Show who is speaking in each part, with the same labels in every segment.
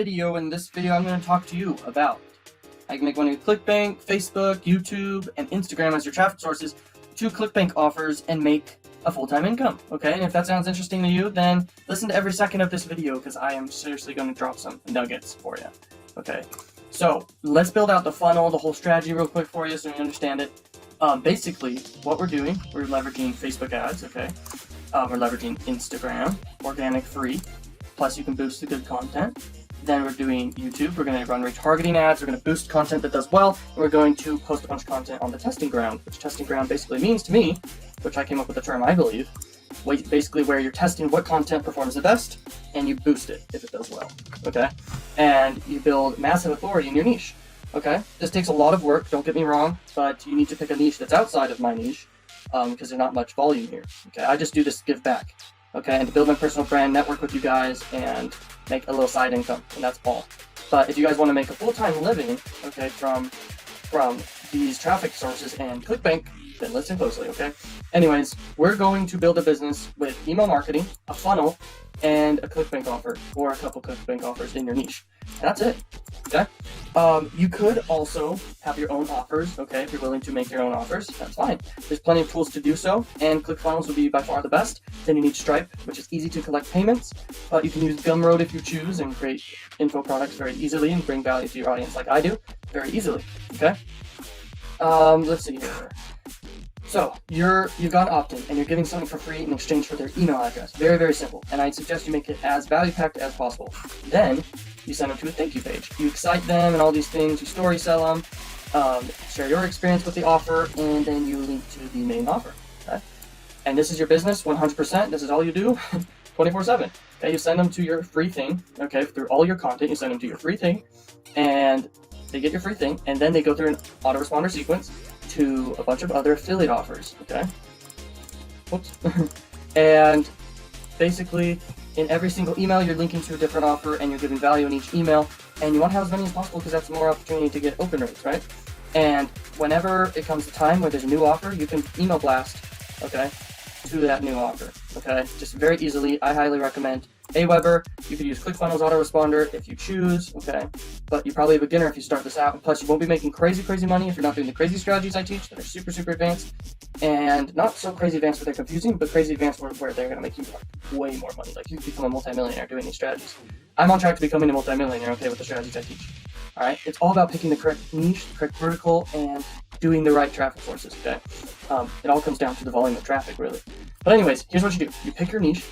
Speaker 1: In this video I'm going to talk to you about how you can make money with ClickBank, Facebook, YouTube, and Instagram as your traffic sources to ClickBank offers and make a full-time income, okay? And if that sounds interesting to you, then listen to every second of this video because I am seriously going to drop some nuggets for you, okay? So let's build out the funnel, the whole strategy real quick for you so you understand it. Basically, what we're doing, we're leveraging Facebook ads, okay? We're leveraging Instagram, organic free, plus you can boost the good content. Then we're doing YouTube, we're going to run retargeting ads, we're going to boost content that does well, and we're going to post a bunch of content on the testing ground, which testing ground basically means to me, which I came up with the term I believe, basically where you're testing what content performs the best, and you boost it if it does well, okay? And you build massive authority in your niche, okay? This takes a lot of work, don't get me wrong, but you need to pick a niche that's outside of my niche, because there's not much volume here, okay? I just do this to give back, okay? And to build my personal brand, network with you guys, and make a little side income, and that's all. But if you guys want to make a full-time living, okay, from these traffic sources and ClickBank, then listen closely, okay? Anyways, we're going to build a business with email marketing, a funnel, and a ClickBank offer, or a couple ClickBank offers in your niche. And that's it, okay? You could also have your own offers, okay? If you're willing to make your own offers, that's fine. There's plenty of tools to do so, and ClickFunnels would be by far the best. Then you need Stripe, which is easy to collect payments, but you can use Gumroad if you choose and create info products very easily and bring value to your audience like I do very easily, okay? Let's see here. So, you've got an opt-in, and you're giving something for free in exchange for their email address. Very, very simple. And I'd suggest you make it as value-packed as possible. Then, you send them to a thank you page. You excite them and all these things, you story sell them, share your experience with the offer, and then you link to the main offer. Okay? And this is your business, 100%. This is all you do, 24/7. Okay, you send them to your free thing, okay, through all your content, you send them to your free thing, and they get your free thing, and then they go through an autoresponder sequence to a bunch of other affiliate offers, okay? Whoops. And basically, in every single email, you're linking to a different offer, and you're giving value in each email, and you want to have as many as possible because that's more opportunity to get open rates, right? And whenever it comes to time where there's a new offer, you can email blast, okay, to that new offer, okay? Just very easily, I highly recommend Aweber. You could use ClickFunnels autoresponder if you choose, okay? But you're probably a beginner if you start this out, and plus you won't be making crazy money if you're not doing the crazy strategies I teach that are super advanced, and not so crazy advanced where they're confusing, but crazy advanced where they're gonna make you way more money. Like you can become a multimillionaire doing these strategies. I'm on track to becoming a multimillionaire, okay, with the strategies I teach. All right, it's all about picking the correct niche, the correct vertical, and doing the right traffic sources, okay? It all comes down to the volume of traffic, really. But anyways, here's what you do. You pick your niche,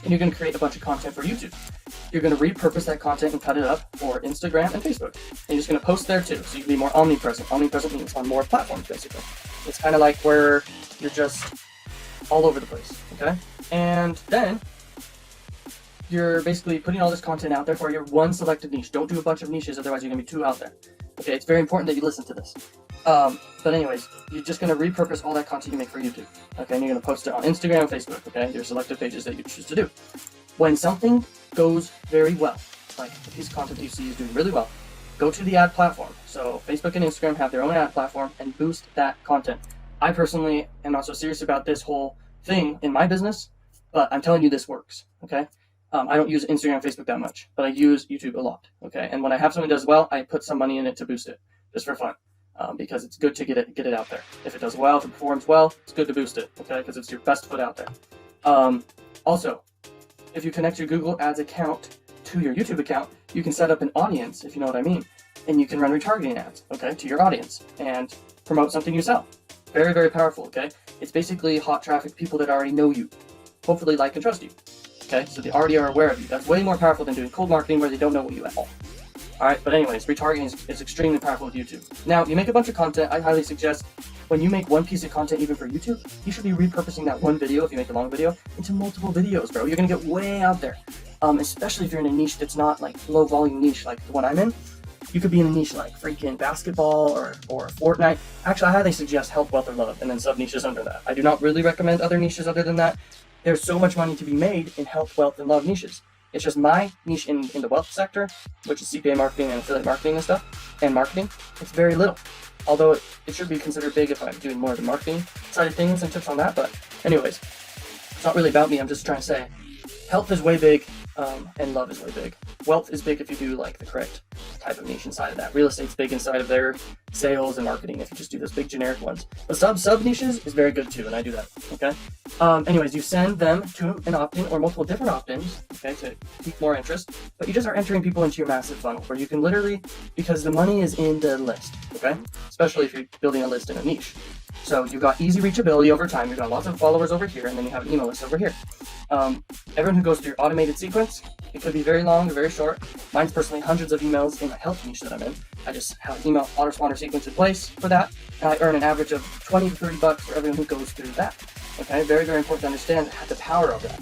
Speaker 1: and you're going to create a bunch of content for YouTube. You're going to repurpose that content and cut it up for Instagram and Facebook. And you're just going to post there too, so you can be more omnipresent. Omnipresent means on more platforms, basically. It's kind of like where you're just all over the place, okay? And then you're basically putting all this content out there for your one selected niche. Don't do a bunch of niches, otherwise you're going to be too out there. Okay, it's very important that you listen to this. But anyways, you're just going to repurpose all that content you make for YouTube. Okay, and you're going to post it on Instagram and Facebook, okay? Your selected pages that you choose to do. When something goes very well, like a piece of content that you see is doing really well, go to the ad platform. So Facebook and Instagram have their own ad platform and boost that content. I personally am not so serious about this whole thing in my business, but I'm telling you this works, okay? I don't use Instagram and Facebook that much, but I use YouTube a lot, okay? And when I have something that does well, I put some money in it to boost it, just for fun, because it's good to get it out there. If it does well, if it performs well, it's good to boost it, okay? Because it's your best foot out there. Also, if you connect your Google Ads account to your YouTube account, you can set up an audience, if you know what I mean, and you can run retargeting ads, okay, to your audience and promote something you sell. Very powerful, okay? It's basically hot traffic, people that already know you, hopefully like and trust you. Okay, so they already are aware of you. That's way more powerful than doing cold marketing where they don't know you at all. Alright, but anyways, retargeting is extremely powerful with YouTube. Now, you make a bunch of content. I highly suggest when you make one piece of content, even for YouTube, you should be repurposing that one video, if you make a long video, into multiple videos, bro. You're going to get way out there. Especially if you're in a niche that's not like low volume niche like the one I'm in. You could be in a niche like freaking basketball or Fortnite. Actually, I highly suggest health, wealth, or love, and then sub-niches under that. I do not really recommend other niches other than that. There's so much money to be made in health, wealth, and love niches. It's just my niche in the wealth sector, which is CPA marketing and affiliate marketing and stuff, and marketing. It's very little. Although it should be considered big if I'm doing more of the marketing side of things and tips on that. But anyways, it's not really about me. I'm just trying to say health is way big and love is way big. Wealth is big if you do like the correct type of niche inside of that. Real estate's big inside of their sales and marketing if you just do those big generic ones. But sub niches is very good too, and I do that. Okay. Anyways, you send them to an opt-in or multiple different opt-ins, okay, to keep more interest. But you just are entering people into your massive funnel where you can literally, because the money is in the list, okay, especially if you're building a list in a niche. So you've got easy reachability over time. You've got lots of followers over here, and then you have an email list over here. Everyone who goes through your automated sequence, it could be very long or very short. Mine's personally hundreds of emails in my health niche that I'm in. I just have an email autoresponder sequence in place for that, and I earn an average of 20 to 30 bucks for everyone who goes through that. Okay, very, very important to understand the power of that.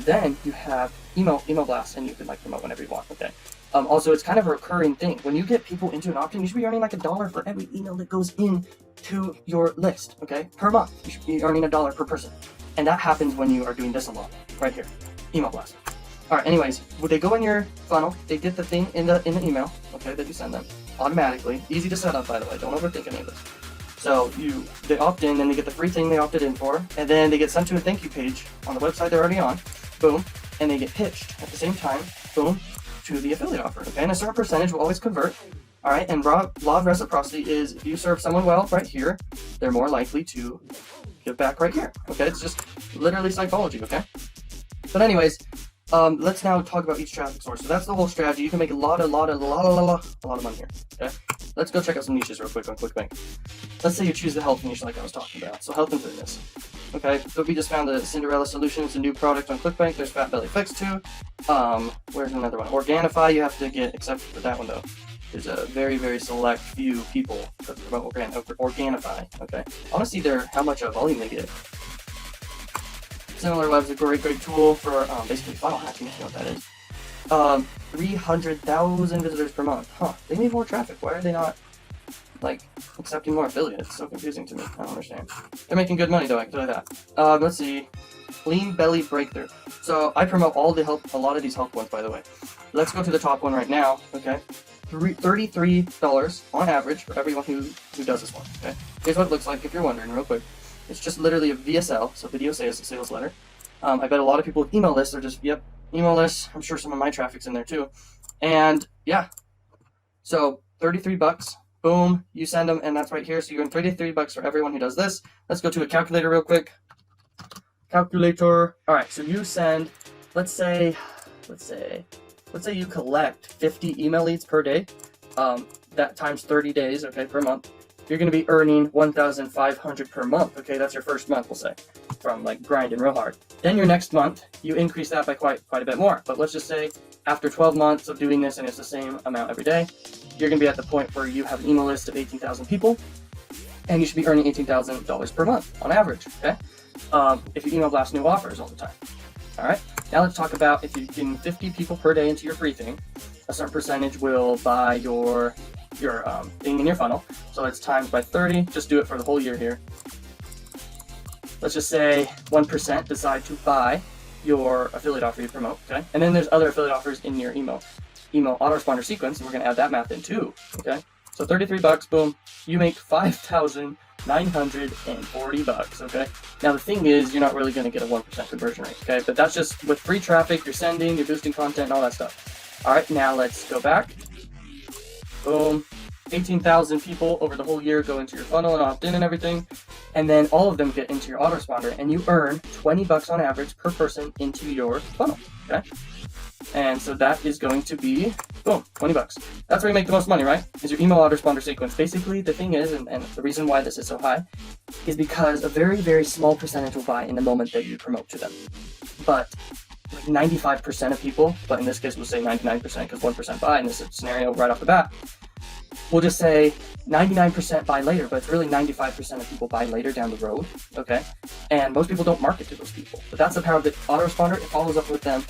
Speaker 1: Then you have email blasts, and you can like promote whenever you want. Okay. Also, it's kind of a recurring thing. When you get people into an opt-in, you should be earning like $1 for every email that goes in to your list. Okay, per month, you should be earning $1 per person, and that happens when you are doing this a lot, right here, email blast. All right. Anyways, when they go in your funnel, they get the thing in the email, okay, that you send them automatically. Easy to set up, by the way. Don't overthink any of this. So they opt in, and they get the free thing they opted in for, and then they get sent to a thank you page on the website they're already on. Boom, and they get pitched at the same time. Boom, to the affiliate offer. Okay, and a certain percentage will always convert. All right, and law of reciprocity is if you serve someone well right here, they're more likely to give back right here. Okay, it's just literally psychology. Okay, but anyways, let's now talk about each traffic source. So that's the whole strategy. You can make a lot of money here. Okay, let's go check out some niches real quick on ClickBank. Let's say you choose the health niche like I was talking about. So health and fitness. Okay, so we just found the Cinderella solution. It's a new product on ClickBank. There's Fat Belly Fix too. Where's another one? Organifi. You have to get accepted for that one though. There's a very, very select few people that promote Organifi. Okay, I want to see how much volume they get. SimilarWeb's a great tool for basically funnel hacking, if you know what that is. 300,000 visitors per month. Huh, they need more traffic. Why are they not like accepting more affiliates? It's so confusing to me. I don't understand. They're making good money though, I can tell you that. Let's see. Lean Belly Breakthrough. So I promote a lot of these health ones, by the way. Let's go to the top one right now, okay? $33 on average for everyone who does this one, okay? Here's what it looks like if you're wondering real quick. It's just literally a VSL, so video sales letter. I bet a lot of people with email lists are just, yep, email lists. I'm sure some of my traffic's in there too. And yeah, so 33 bucks, boom, you send them, and that's right here. So you're in 33 bucks for everyone who does this. Let's go to a calculator real quick. Calculator. All right, so you send, let's say you collect 50 email leads per day. That times 30 days, okay, per month. You're going to be earning $1,500 per month. Okay, that's your first month, we'll say, from like grinding real hard. Then your next month, you increase that by quite a bit more. But let's just say after 12 months of doing this and it's the same amount every day, you're going to be at the point where you have an email list of 18,000 people, and you should be earning $18,000 per month on average. Okay, if you email blast new offers all the time. All right. Now let's talk about if you're getting 50 people per day into your free thing, a certain percentage will buy your thing in your funnel. So it's times by 30. Just do it for the whole year here. Let's just say 1% decide to buy your affiliate offer you promote. Okay, and then there's other affiliate offers in your email autoresponder sequence, and we're gonna add that math in too. Okay, so 33 bucks, boom, you make 5,940 bucks. Okay, now the thing is, you're not really gonna get a 1% conversion rate. Okay, but that's just with free traffic you're sending, you're boosting content, and all that stuff. All right, now let's go back. Boom, 18,000 people over the whole year go into your funnel and opt in and everything, and then all of them get into your autoresponder, and you earn 20 bucks on average per person into your funnel. Okay, and so that is going to be boom, 20 bucks. That's where you make the most money, right? Is your email autoresponder sequence. Basically, the thing is, and the reason why this is so high, is because a very, very small percentage will buy in the moment that you promote to them, but like 95% of people, but in this case we'll say 99% because 1% buy in this scenario right off the bat. We'll just say 99% buy later, but it's really 95% of people buy later down the road, okay? And most people don't market to those people. But that's the power of the autoresponder. It follows up with them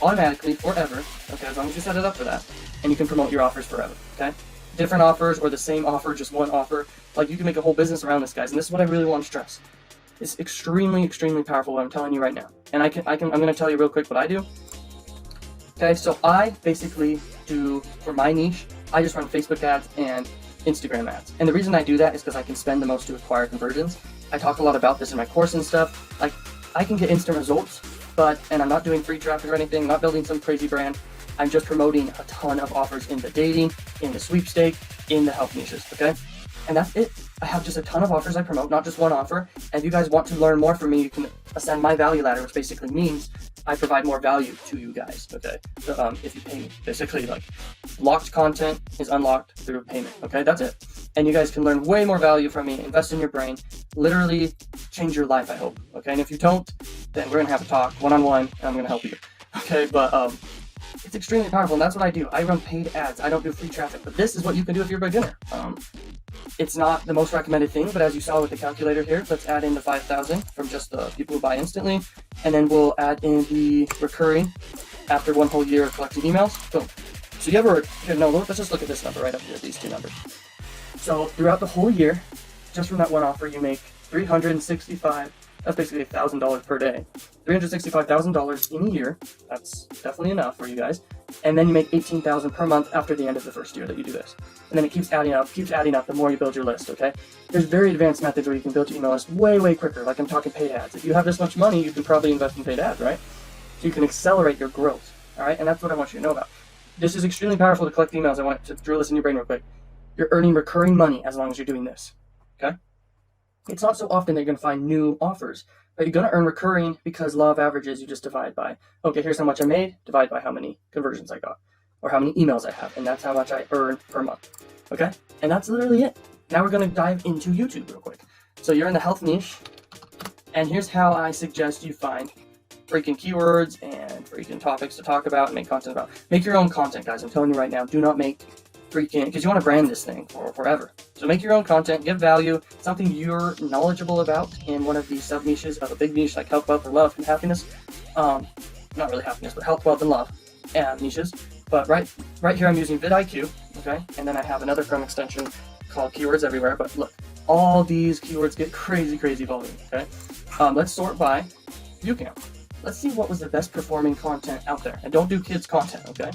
Speaker 1: automatically forever, okay, as long as you set it up for that. And you can promote your offers forever, okay? Different offers or the same offer, just one offer. Like, you can make a whole business around this, guys. And this is what I really want to stress. It's extremely, extremely powerful what I'm telling you right now. And I'm going to tell you real quick what I do. Okay, so I basically do, for my niche, I just run Facebook ads and Instagram ads. And the reason I do that is because I can spend the most to acquire conversions. I talk a lot about this in my course and stuff. Like, I can get instant results, and I'm not doing free traffic or anything, not building some crazy brand. I'm just promoting a ton of offers in the dating, in the sweepstake, in the health niches, okay? And that's it. I have just a ton of offers I promote, not just one offer. And if you guys want to learn more from me, you can ascend my value ladder, which basically means I provide more value to you guys, okay? So, if you pay me, basically, like, locked content is unlocked through payment, okay? That's it. And you guys can learn way more value from me, invest in your brain, literally change your life, I hope, okay? And if you don't, then we're gonna have a talk one-on-one, and I'm gonna help you, okay? But it's extremely powerful, and that's what I do. I run paid ads. I don't do free traffic, but this is what you can do if you're a beginner. It's not the most recommended thing, but as you saw with the calculator here, let's add in the 5,000 from just the people who buy instantly, and then we'll add in the recurring after 1 whole year of collecting emails. Boom. So let's just look at this number right up here, these two numbers. So throughout the whole year, just from that one offer, you make $365. That's basically $1,000 per day. $365,000 in a year. That's definitely enough for you guys. And then you make $18,000 per month after the end of the first year that you do this. And then it keeps adding up the more you build your list, okay? There's very advanced methods where you can build your email list way, way quicker. Like I'm talking paid ads. If you have this much money, you can probably invest in paid ads, right? So you can accelerate your growth, all right? And that's what I want you to know about. This is extremely powerful to collect emails. I want to drill this in your brain real quick. You're earning recurring money as long as you're doing this, okay? It's not so often that you're going to find new offers, but you're going to earn recurring because law of averages, you just divide by, okay, here's how much I made, divide by how many conversions I got, or how many emails I have, and that's how much I earn per month, okay? And that's literally it. Now we're going to dive into YouTube real quick. So you're in the health niche, and here's how I suggest you find freaking keywords and freaking topics to talk about and make content about. Make your own content, guys. I'm telling you right now, do not make because you want to brand this thing for forever. So make your own content, give value, something you're knowledgeable about in one of these sub niches of a big niche like health, wealth, or love and happiness. Not really happiness, but health, wealth, and love and niches. But right here I'm using vidIQ, okay? And then I have another Chrome extension called Keywords Everywhere. But look, all these keywords get crazy volume, okay? Let's sort by view count. Let's see what was the best performing content out there. And don't do kids content, okay?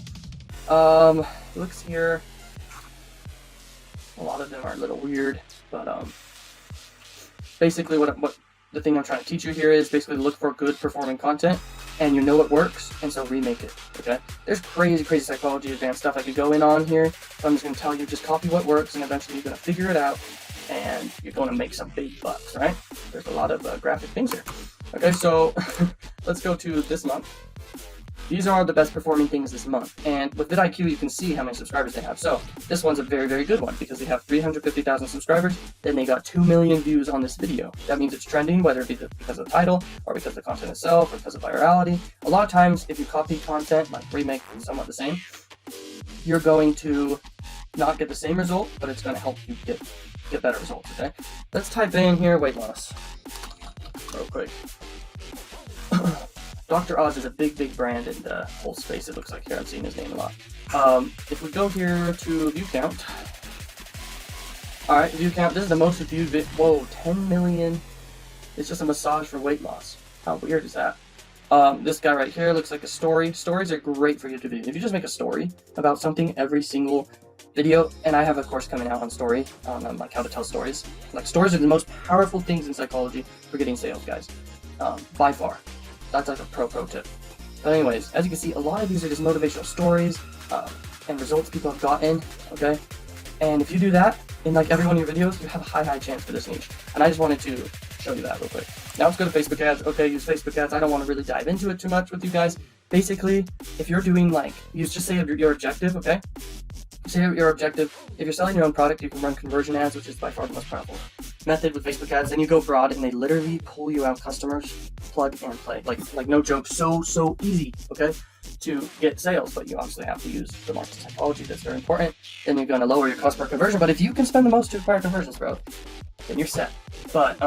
Speaker 1: Looks here. A lot of them are a little weird, but basically what the thing I'm trying to teach you here is basically look for good performing content, and you know it works, and so remake it, okay? There's crazy psychology advanced stuff I could go in on here, so I'm just going to tell you, just copy what works, and eventually you're going to figure it out, and you're going to make some big bucks, right? There's a lot of graphic things here. Okay, so let's go to this month. These are the best performing things this month, and with vidIQ you can see how many subscribers they have. So this one's a very good one because they have 350,000 subscribers, then they got 2 million views on this video. That means it's trending, whether it be because of the title, or because of the content itself, or because of virality. A lot of times if you copy content, like remake somewhat the same, you're going to not get the same result, but it's going to help you get better results, okay? Let's type in here weight loss real quick. Dr. Oz is a big brand in the whole space, it looks like here. I've seen his name a lot. If we go here to view count. Alright, view count. This is the most viewed video. Whoa, 10 million. It's just a massage for weight loss. How weird is that? This guy right here looks like a story. Stories are great for you to do. If you just make a story about something every single video, and I have a course coming out on story, on like how to tell stories. Like stories are the most powerful things in psychology for getting sales, guys. By far. That's like a pro tip. But anyways, as you can see, a lot of these are just motivational stories and results people have gotten, okay? And if you do that in like every one of your videos, you have a high chance for this niche. And I just wanted to show you that real quick. Now let's go to Facebook ads. Okay, use Facebook ads. I don't want to really dive into it too much with you guys. Basically, if you're doing like, you just say your objective, okay? Say your objective. If you're selling your own product, you can run conversion ads, which is by far the most powerful method with Facebook ads. Then you go broad, and they literally pull you out customers, plug and play. Like no joke, so easy, okay, to get sales. But you obviously have to use the marketing psychology. That's very important. Then you're going to lower your cost per conversion. But if you can spend the most to acquire conversions, bro, then you're set. But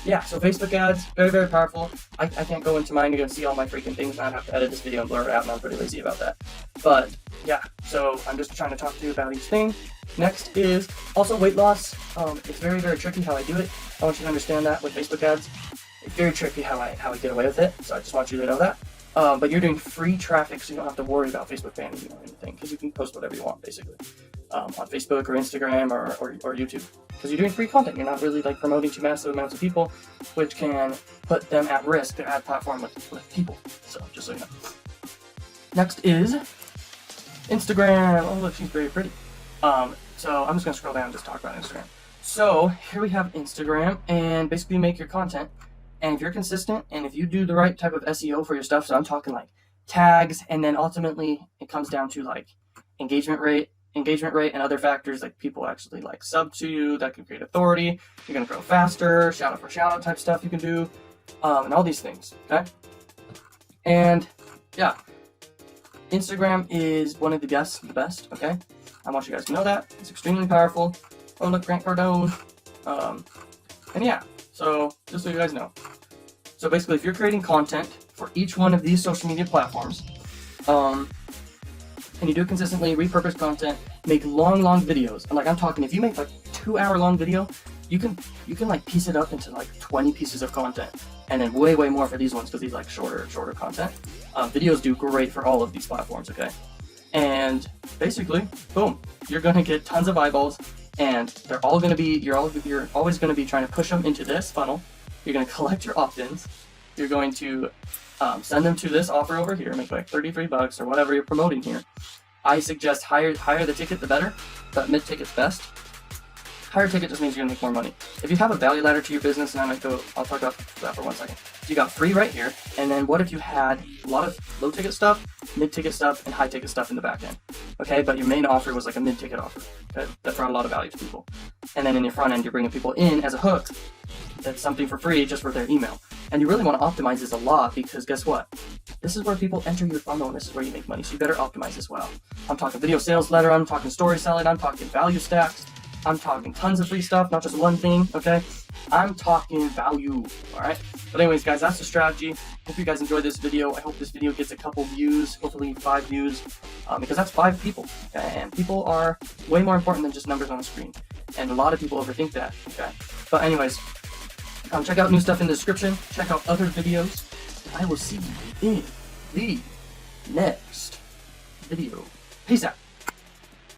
Speaker 1: yeah, so Facebook ads, very powerful. I can't go into mine. You're going to see all my freaking things, and I'd have to edit this video and blur it out, and I'm pretty lazy about that. But yeah, so I'm just trying to talk to you about each thing. Next is also weight loss. It's very tricky how I do it. I want you to understand that with Facebook ads. It's very tricky how I get away with it, so I just want you to know that. But you're doing free traffic, so you don't have to worry about Facebook banning you or anything, because you can post whatever you want, basically, on Facebook or Instagram or YouTube. Because you're doing free content. You're not really like promoting to massive amounts of people, which can put them at risk, their ad platform with people. So just so you know. Next is Instagram. Oh look, she's very pretty. So I'm just gonna scroll down and just talk about Instagram. So here we have Instagram, and basically you make your content, and if you're consistent and if you do the right type of SEO for your stuff, so I'm talking like tags, and then ultimately it comes down to like engagement rate and other factors like people actually like sub to you, that can create authority. You're gonna grow faster, shout out for shout out type stuff you can do, and all these things. Okay, and yeah, Instagram is one of the best. Okay, I want you guys to know that it's extremely powerful. Oh look, Grant Cardone. And yeah, so just so you guys know. So basically, if you're creating content for each one of these social media platforms, and you do consistently repurpose content, make long videos, and like I'm talking, if you make like 2-hour long video, you can like piece it up into like 20 pieces of content, and then way more for these ones because these like shorter content. Videos do great for all of these platforms, okay? And basically, boom, you're gonna get tons of eyeballs, and they're all gonna be you're always gonna be trying to push them into this funnel. You're gonna collect your opt-ins. You're going to send them to this offer over here, make like $33 or whatever you're promoting here. I suggest higher the ticket the better, but mid-ticket's best. Higher ticket just means you're gonna make more money. If you have a value ladder to your business, and I'll talk about that for 1 second. So you got free right here, and then what if you had a lot of low ticket stuff, mid-ticket stuff, and high ticket stuff in the back end? Okay, but your main offer was like a mid-ticket offer that brought a lot of value to people. And then in your front end, you're bringing people in as a hook. That's something for free just for their email. And you really want to optimize this a lot because guess what? This is where people enter your funnel, and this is where you make money. So you better optimize this well. I'm talking video sales letter, I'm talking story selling, I'm talking value stacks, I'm talking tons of free stuff, not just one thing, okay? I'm talking value, all right? But anyways, guys, that's the strategy. Hope you guys enjoyed this video. I hope this video gets a couple views, hopefully 5 views, because that's 5 people, okay? And people are way more important than just numbers on the screen. And a lot of people overthink that, okay? But anyways, check out new stuff in the description. Check out other videos. I will see you in the next video. Peace out.